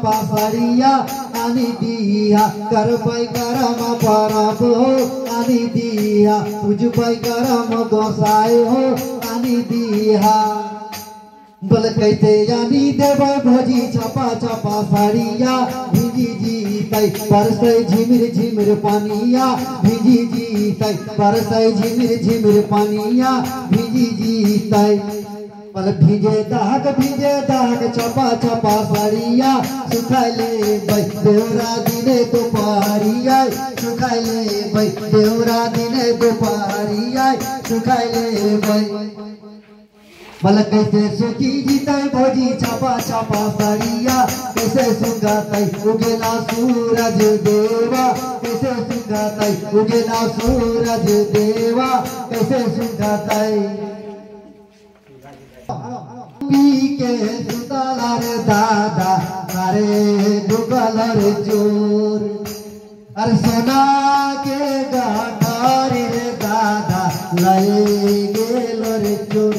चापा साड़िया आनी दिया कर पाई करम परब हो आनी दिया तुझ पाई करम गोसाई हो आनी दिया बोल कैसे आनी देव भोजी चापा चापा साड़िया भिजी जीतै परसै झिमिर झिमिर पानिया भिजी जीतै परसै झिमिर झिमिर पानिया भिजी जीतै पल भिजे दाग चापा चापा साड़िया सुखाई ले भाई देवरा दिने दोपहरिया सुखाई ले भाई देवरा दिने दोपहरिया सुखाई ले भाई पल कैसे सुखी जीतै भोजी चापा चापा साड़िया कैसे सुखातै उगेला सूरज देवा कैसे सुखातै उगेला सूरज देवा कैसे सुखातै पी के सुतला रे दादा अरे दुगल रे चोर अरे सोना के गठारी रे दादा लए गेल रे चोर